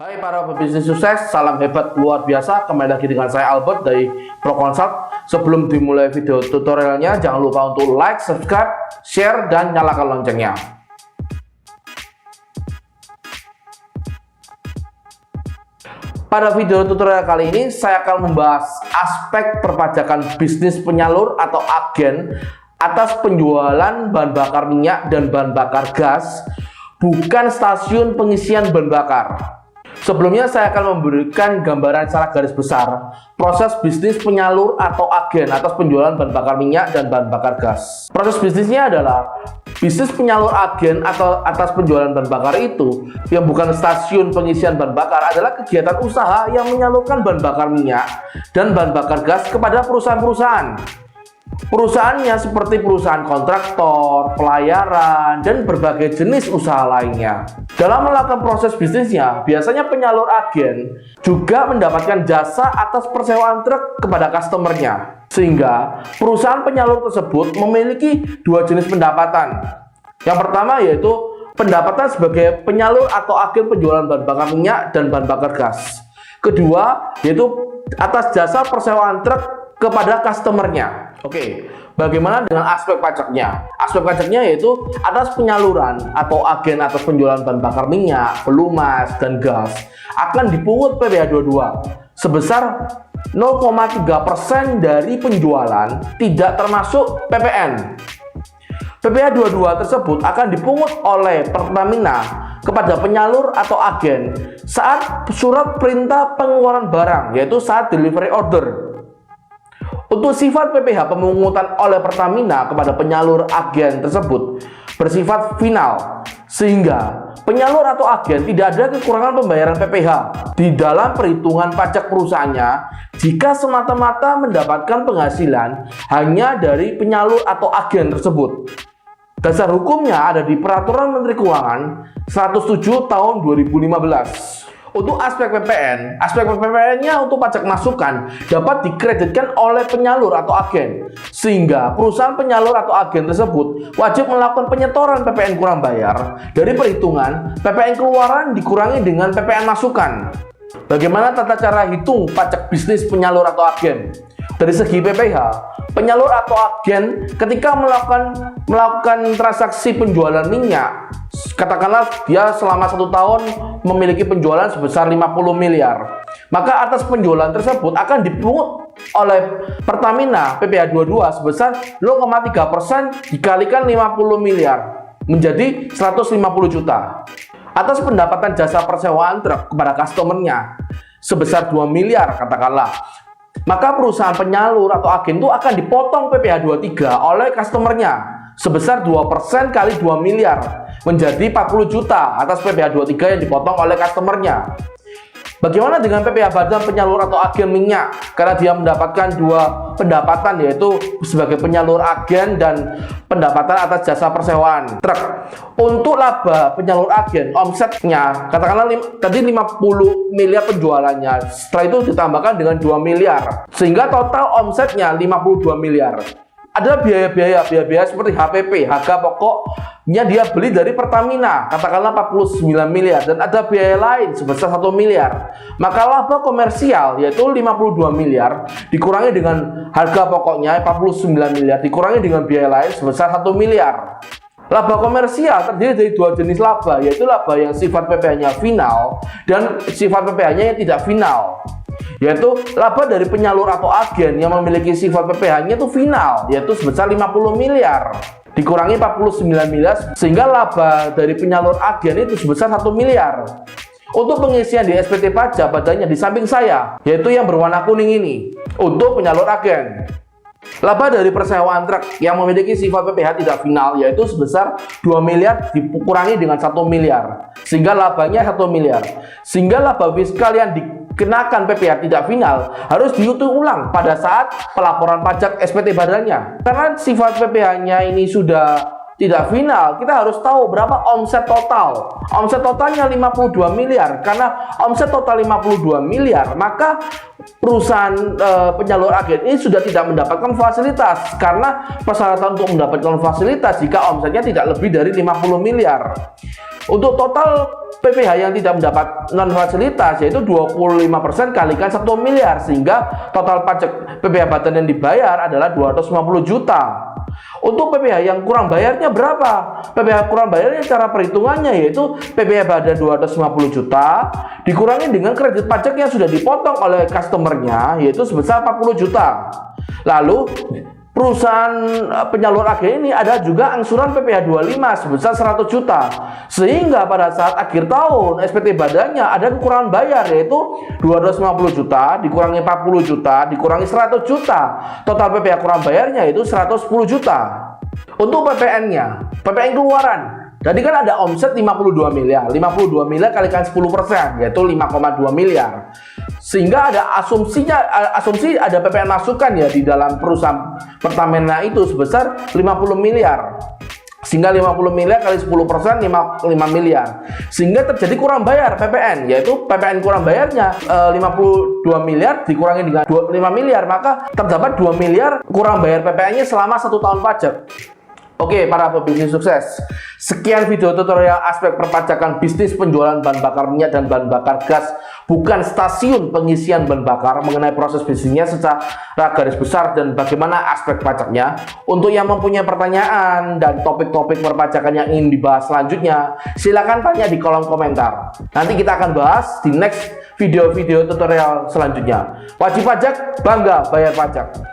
Hai para pebisnis sukses, salam hebat luar biasa. Kembali lagi dengan saya Albert dari ProConsult. Sebelum dimulai video tutorialnya, jangan lupa untuk like, subscribe, share, dan nyalakan loncengnya. Pada video tutorial kali ini, saya akan membahas aspek perpajakan bisnis penyalur atau agen atas penjualan bahan bakar minyak dan bahan bakar gas, bukan stasiun pengisian bahan bakar. Sebelumnya saya akan memberikan gambaran secara garis besar proses bisnis penyalur atau agen atas penjualan bahan bakar minyak dan bahan bakar gas. Proses bisnisnya adalah bisnis penyalur agen atau atas penjualan bahan bakar itu yang bukan stasiun pengisian bahan bakar adalah kegiatan usaha yang menyalurkan bahan bakar minyak dan bahan bakar gas kepada perusahaan-perusahaan. Perusahaannya seperti perusahaan kontraktor, pelayaran, dan berbagai jenis usaha lainnya. Dalam melakukan proses bisnisnya, biasanya penyalur agen juga mendapatkan jasa atas persewaan truk kepada customernya. Sehingga perusahaan penyalur tersebut memiliki dua jenis pendapatan. Yang pertama yaitu pendapatan sebagai penyalur atau agen penjualan bahan bakar minyak dan bahan bakar gas. Kedua yaitu atas jasa persewaan truk kepada customernya. Oke, bagaimana dengan aspek pajaknya? Aspek pajaknya yaitu atas penyaluran atau agen atas penjualan bahan bakar minyak, pelumas, dan gas akan dipungut PPh 22 sebesar 0,3% dari penjualan, tidak termasuk PPN. PPh 22 tersebut akan dipungut oleh Pertamina kepada penyalur atau agen saat surat perintah pengeluaran barang, yaitu saat delivery order. Untuk sifat PPh pemungutan oleh Pertamina kepada penyalur agen tersebut bersifat final, sehingga penyalur atau agen tidak ada kekurangan pembayaran PPh di dalam perhitungan pajak perusahaannya jika semata-mata mendapatkan penghasilan hanya dari penyalur atau agen tersebut. Dasar hukumnya ada di Peraturan Menteri Keuangan 107 tahun 2015. Untuk aspek PPN-nya untuk pajak masukan dapat dikreditkan oleh penyalur atau agen, sehingga perusahaan penyalur atau agen tersebut wajib melakukan penyetoran PPN kurang bayar dari perhitungan PPN keluaran dikurangi dengan PPN masukan. Bagaimana tata cara hitung pajak bisnis penyalur atau agen? Dari segi PPh, penyalur atau agen ketika melakukan transaksi penjualan minyak, katakanlah dia selama 1 tahun memiliki penjualan sebesar 50 miliar, maka atas penjualan tersebut akan dipungut oleh Pertamina PPh 22 sebesar 0,3% dikalikan 50 miliar menjadi 150 juta. Atas pendapatan jasa persewaan truk kepada customernya sebesar 2 miliar katakanlah, maka perusahaan penyalur atau agen itu akan dipotong PPh 23 oleh customernya sebesar 2% kali 2 miliar menjadi 40 juta atas PPh 23 yang dipotong oleh customernya. Bagaimana dengan PPh badan penyalur atau agen minyak? Karena dia mendapatkan dua pendapatan, yaitu sebagai penyalur agen dan pendapatan atas jasa persewaan truk. Untuk laba penyalur agen, omsetnya katakanlah tadi 50 miliar penjualannya, setelah itu ditambahkan dengan 2 miliar sehingga total omsetnya 52 miliar. Ada biaya-biaya seperti HPP, harga pokoknya dia beli dari Pertamina, katakanlah 49 miliar, dan ada biaya lain sebesar 1 miliar. Maka laba komersial yaitu 52 miliar dikurangi dengan harga pokoknya 49 miliar dikurangi dengan biaya lain sebesar 1 miliar. Laba komersial terdiri dari dua jenis laba, yaitu laba yang sifat PPh-nya final dan sifat PPh-nya yang tidak final, yaitu laba dari penyalur atau agen yang memiliki sifat PPh-nya itu final, yaitu sebesar 50 miliar dikurangi 49 miliar sehingga laba dari penyalur agen itu sebesar 1 miliar. Untuk pengisian di SPT pajak badannya di samping saya, yaitu yang berwarna kuning ini untuk penyalur agen. Laba dari persewaan truk yang memiliki sifat PPh tidak final yaitu sebesar 2 miliar dikurangi dengan 1 miliar sehingga labanya 1 miliar. Sehingga laba fiskal yang dikenakan PPh tidak final harus dihitung ulang pada saat pelaporan pajak SPT badannya. Karena sifat PPh-nya ini sudah tidak final, kita harus tahu berapa omset total. Omset totalnya 52 miliar. Karena omset total 52 miliar, maka perusahaan penyalur agen ini sudah tidak mendapatkan fasilitas. Karena persyaratan untuk mendapatkan fasilitas jika omsetnya tidak lebih dari 50 miliar. Untuk total PPh yang tidak mendapat non fasilitas yaitu 25% kalikan 1 miliar, sehingga total pajak PPh Batan yang dibayar adalah 250 juta. Untuk PPh yang kurang bayarnya berapa? PPh kurang bayarnya cara perhitungannya yaitu PPh Badan 250 juta dikurangi dengan kredit pajak yang sudah dipotong oleh customernya yaitu sebesar 40 juta. Lalu perusahaan penyalur agen ini ada juga angsuran PPh 25 sebesar 100 juta. Sehingga pada saat akhir tahun SPT badannya ada kekurangan bayar yaitu 250 juta dikurangi 40 juta dikurangi 100 juta. Total PPh kurang bayarnya itu 110 juta. Untuk PPN-nya, PPN keluaran. Tadi kan ada omset 52 miliar. 52 miliar kalikan 10% yaitu 5,2 miliar. Sehingga ada asumsi ada PPN masukan ya di dalam perusahaan Pertamina itu sebesar 50 miliar. Sehingga 50 miliar kali 10% 5 miliar. Sehingga terjadi kurang bayar PPN, yaitu PPN kurang bayarnya 52 miliar dikurangi dengan 5 miliar, maka terdapat 2 miliar kurang bayar PPN-nya selama 1 tahun pajak. Oke, para pebisnis sukses. Sekian video tutorial aspek perpajakan bisnis penjualan bahan bakar minyak dan bahan bakar gas bukan stasiun pengisian bahan bakar, mengenai proses bisnisnya secara garis besar dan bagaimana aspek pajaknya. Untuk yang mempunyai pertanyaan dan topik-topik perpajakan yang ingin dibahas selanjutnya, silakan tanya di kolom komentar. Nanti kita akan bahas di next video-video tutorial selanjutnya. Wajib pajak, bangga bayar pajak.